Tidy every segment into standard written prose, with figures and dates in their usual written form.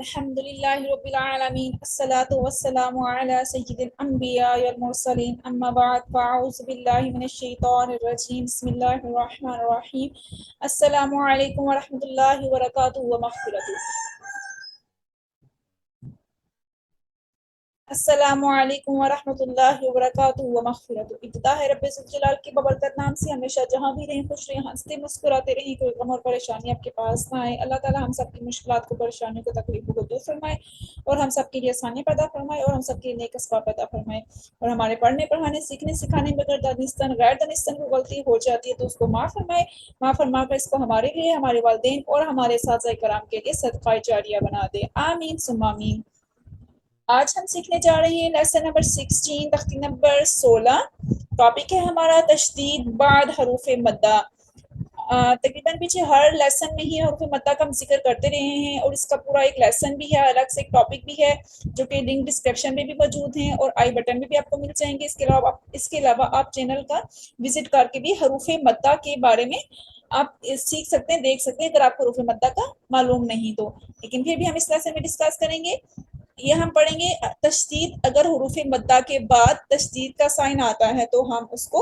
الحمد لله رب العالمين الصلاة والسلام على سيد الأنبياء والمرسلين أما بعد فأعوذ بالله من الشيطان الرجيم بسم الله الرحمن الرحيم السلام عليكم ورحمة الله وبركاته ومغفرته. السلام علیکم ورحمۃ اللہ وبرکاتہ ومغفرتہ. ابتدا ہے رب ذوالجلال کے بابرکت نام سے. ہمیشہ جہاں بھی رہیں خوش رہیں، ہنستے مسکراتے رہیں، کوئی غم اور پریشانی آپ کے پاس نہ آئے. اللہ تعالیٰ ہم سب کی مشکلات کو، پریشانیوں کو، تکلیفوں کو دور فرمائے اور ہم سب کے لیے آسانی پیدا فرمائے اور ہم سب کے لیے نیک اسباب پیدا فرمائے. اور ہمارے پڑھنے پڑھانے سیکھنے سکھانے میں اگر دانستان غیر دانستان کو غلطی ہو جاتی ہے تو اس کو معاف فرمائے. معاف فرما کر اس کو ہمارے لیے، ہمارے والدین اور ہمارے اساتذہ کرام کے لیے صدقہ جاریہ بنا دے. آمین ثم آمین. آج ہم سیکھنے جا رہے ہیں لیسن نمبر 16 تختی نمبر 16. ٹاپک ہے ہمارا تشدید بعد حروف مدہ. تقریباً پیچھے ہر لیسن میں ہی حروف مدہ کا ہم ذکر کرتے رہے ہیں اور اس کا پورا ایک لیسن بھی ہے، الگ سے ایک ٹاپک بھی ہے جو کہ لنک ڈسکرپشن میں بھی موجود ہیں اور آئی بٹن میں بھی آپ کو مل جائیں گے. اس کے علاوہ آپ چینل کا وزٹ کر کے بھی حروف مدہ کے بارے میں آپ سیکھ سکتے ہیں، دیکھ سکتے ہیں اگر آپ کو حروف مدہ کا معلوم نہیں تو. لیکن پھر بھی ہم اس لیسن میں ڈسکس کریں گے. یہ ہم پڑھیں گے تشدید. اگر حروف مدہ کے بعد تشدید کا سائن آتا ہے تو ہم اس کو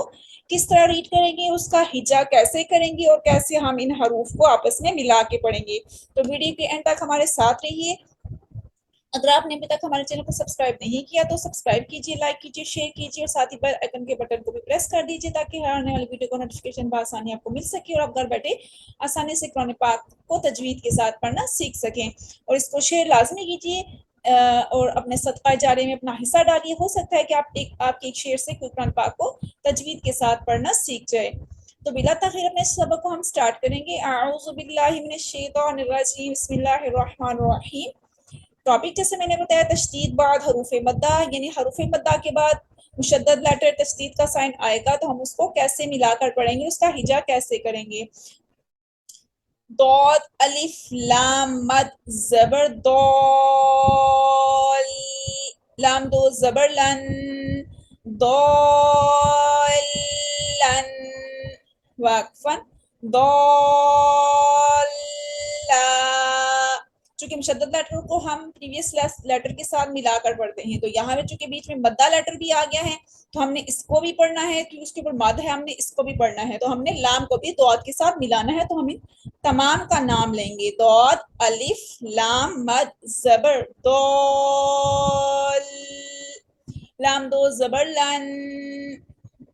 کس طرح ریڈ کریں گے، اس کا ہجا کیسے کریں گے اور کیسے ہم ان حروف کو آپس میں ملا کے پڑھیں گے. تو ویڈیو کے اینڈ تک ہمارے ساتھ رہیے. اگر آپ نے ابھی تک ہمارے چینل کو سبسکرائب نہیں کیا تو سبسکرائب کیجیے، لائک کیجیے، شیئر کیجیے اور ساتھ ہی بیل آئیکن کے بٹن کو بھی پریس کر دیجیے تاکہ ہر آنے والی ویڈیو کا نوٹیفیکیشن بآسانی آپ کو مل سکے اور آپ گھر بیٹھے آسانی سے قرآن پاک کو تجوید کے ساتھ پڑھنا سیکھ سکیں. اور اس کو شیئر لازمی کیجیے اور اپنے صدقہ جاریہ میں اپنا حصہ ڈالیے. ہو سکتا ہے کہ آپ کے ایک شیئر سے کوئی قرآن پاک کو تجوید کے ساتھ پڑھنا سیکھ جائے. تو بلا تاخیر اپنے سبق کو ہم سٹارٹ کریں گے. اعوذ باللہ من الشیطان الرجیم بسم اللہ الرحمن الرحیم. ٹاپک جیسے میں نے بتایا تشدید بعد حروف مدہ، یعنی حروف مدہ کے بعد مشدد لیٹر تشدید کا سائن آئے گا تو ہم اس کو کیسے ملا کر پڑھیں گے، اس کا ہجا کیسے کریں گے. ضاد الف لام مد زبر دال، لام دو زبر لن، ضالن وقفا ضالا. چونکہ مشدد لیٹر کو ہم پریویس لیٹر کے ساتھ ملا کر پڑھتے ہیں تو یہاں میں چونکہ بیچ میں مدہ لیٹر بھی آ گیا ہے تو ہم نے اس کو بھی پڑھنا ہے کیونکہ اس کے اوپر مد ہے، ہم نے اس کو بھی پڑھنا ہے تو ہم نے لام کو بھی ضاد کے ساتھ ملانا ہے. تو ہم تمام کا نام لیں گے. ضاد الف لام مد زبر ضال، لام دو زبر لن،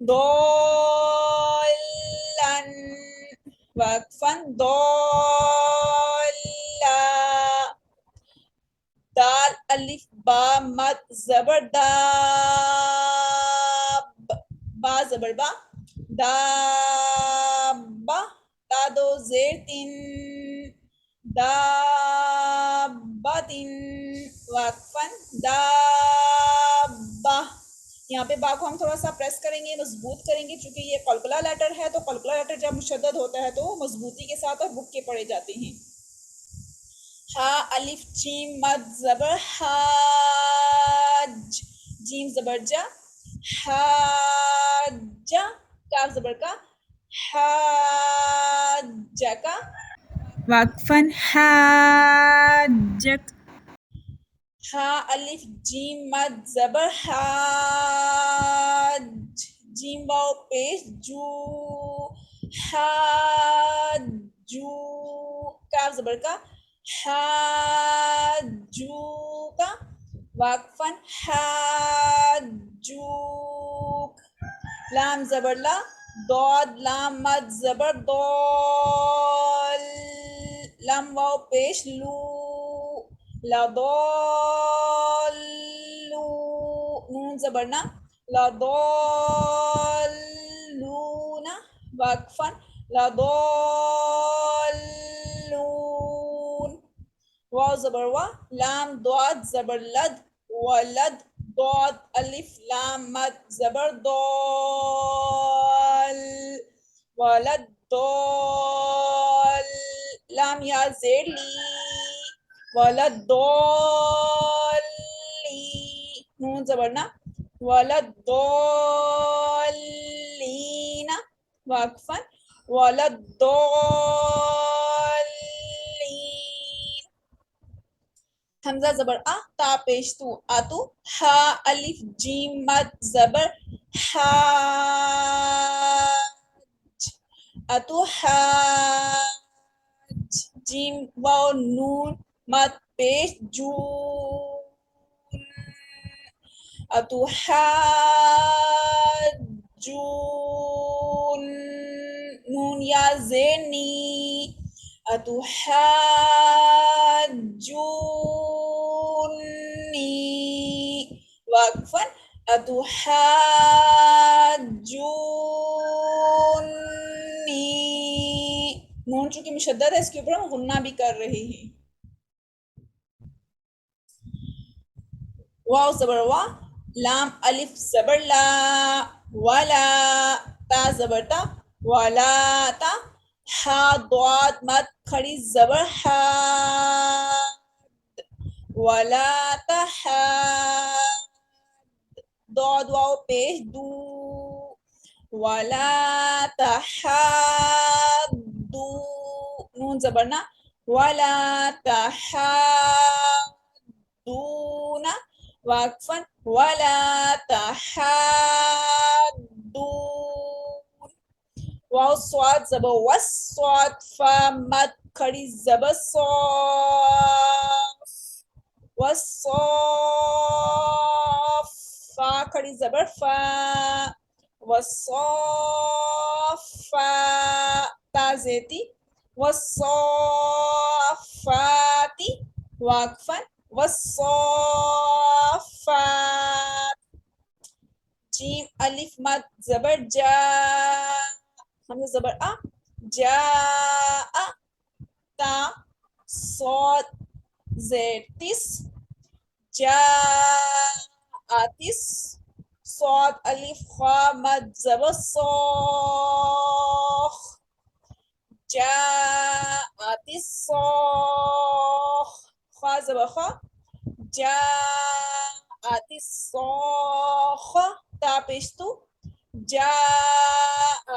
ضالن وقفا ضالا. دال الف با مد زبر داب، با زبر با، دابا، دا دو زیر تین، دابتن وقفا دابا. یہاں پہ با کو ہم تھوڑا سا پریس کریں گے، مضبوط کریں گے چونکہ یہ قلقلہ لیٹر ہے تو قلقلہ لیٹر جب مشدد ہوتا ہے تو مضبوطی کے ساتھ اور بک کے پڑھے جاتے ہیں. ہا الف جیم مد زبر حاج، جیم زبر جا، حاجا، کاف زبر کا، حاجا کا وقفا حاجک. ہا الف جیم مد زبر حاج، جیم واو پیش جو، حاجو، کاف زبر کا، حاجو کا وقفا حاجوک. لام زبر لا، ضاد لام مد زبر ضال، لام واو پیش لو، لضالو، نون زبر نا، لضالون وقفا لضالون. واو زبر وا، لام ضاد زبر لد، ولد، ضاد الف لام مد زبر ضال، ولد ضال، لام یا زیر لی، ولد ضالی، نون زبر نا، ولد ضالین وقفا ولد ضالین. حمزہ زبر تا پیش تو آتو ہا الف جیم مد زبر حاج اتو حاج جیم واو نون مد پیش جون اتو حاجون نون یا زینی اتو حاجونی وقفا اتو حاجونی نون چونکہ مشدد ہے اس کے اوپر ہم غنہ بھی کر رہے ہیں. واو زبر وا لام الف زبر لا ولا تا زبر تا ولا تا ہا ضاد مد کھڑی زبر ہا ولا تحاد ضاد واو پیش دو ولا تحادو نون زبرنا ولا تحادون واقفا ولا تحادون واو صاد زبر وس صاد فا مد کھڑی زبر صاف والصاف فا کھڑی زبر فا والصافا تا زیتی والصافاتی واقفا والصافات جیم الف مد زبر جا ہم زبر جا تا صاد زیر تس جا آتس صاد الف خا مد زبر صاخ جا آتس صاخ خا زبر خا جا آتس صاخ تا پیشتو جا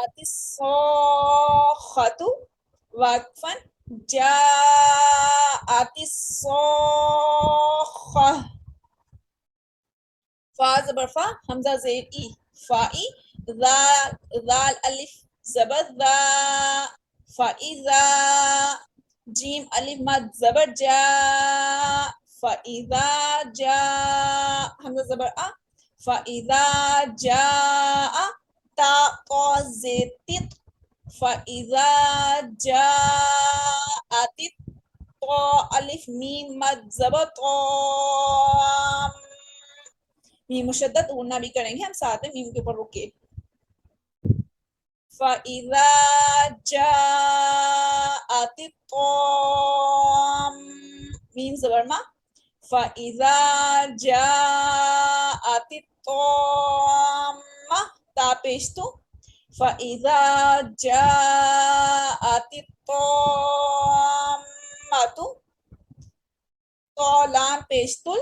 آتس صاخت واقفا جا آتس صاخ فا زبر فا حمزہ زیر ای فائی ذال الف زبر ذا فاذا جیم الف مد زبر جا فاذا جا حمزہ زبر فاذا جاء تا قا زیر تت فاذا جاءت طا الف میم مد زبر طام میم مشدد غنہ بھی کریں گے ہم ساتھ میں میم کے اوپر رکے فَإِذَا جَاءَتِ الطَّامَّةُ میم زبر ما فَإِذَا جَاءَتِ الطَّامَّةُ تا پیشتو فَإِذَا جَاءَتِ الطَّامَّةُ تو لام پیشتل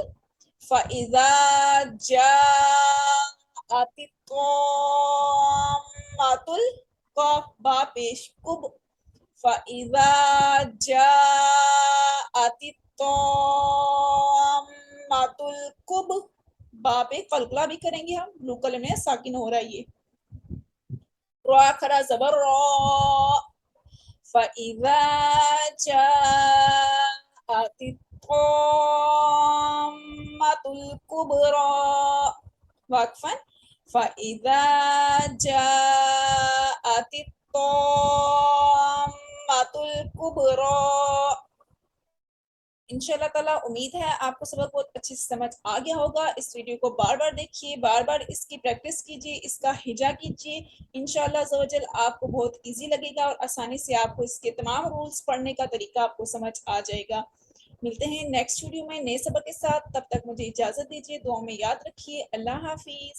فَإِذَا جَاءَتِ الطَّامَّةُ القاف با پیش کب فَإِذَا جَاءَتِ الطَّامَّةُ الکب با پہ قلقلہ بھی کریں گے ہم لو کلم میں ساکن ہو رہا ہے یہ را کھڑا زبر را فَإِذَا جَاءَتِ الطَّامَّةُ الْكُبْرَى واقفا فَإِذَا جَاءَتِ الطَّامَّةُ الْكُبْرَى. انشاءاللہ تعالیٰ امید ہے آپ کو سبق بہت اچھی سمجھ آ گیا ہوگا. اس ویڈیو کو بار بار دیکھیے، بار بار اس کی پریکٹس کیجیے، اس کا ہجا کیجیے. انشاءاللہ عز و جل آپ کو بہت ایزی لگے گا اور آسانی سے آپ کو اس کے تمام رولز پڑھنے کا طریقہ آپ کو سمجھ آ جائے گا. ملتے ہیں نیکسٹ ویڈیو میں نئے سبق کے ساتھ. تب تک مجھے اجازت دیجیے. دعاؤں میں یاد رکھیے. اللہ حافظ.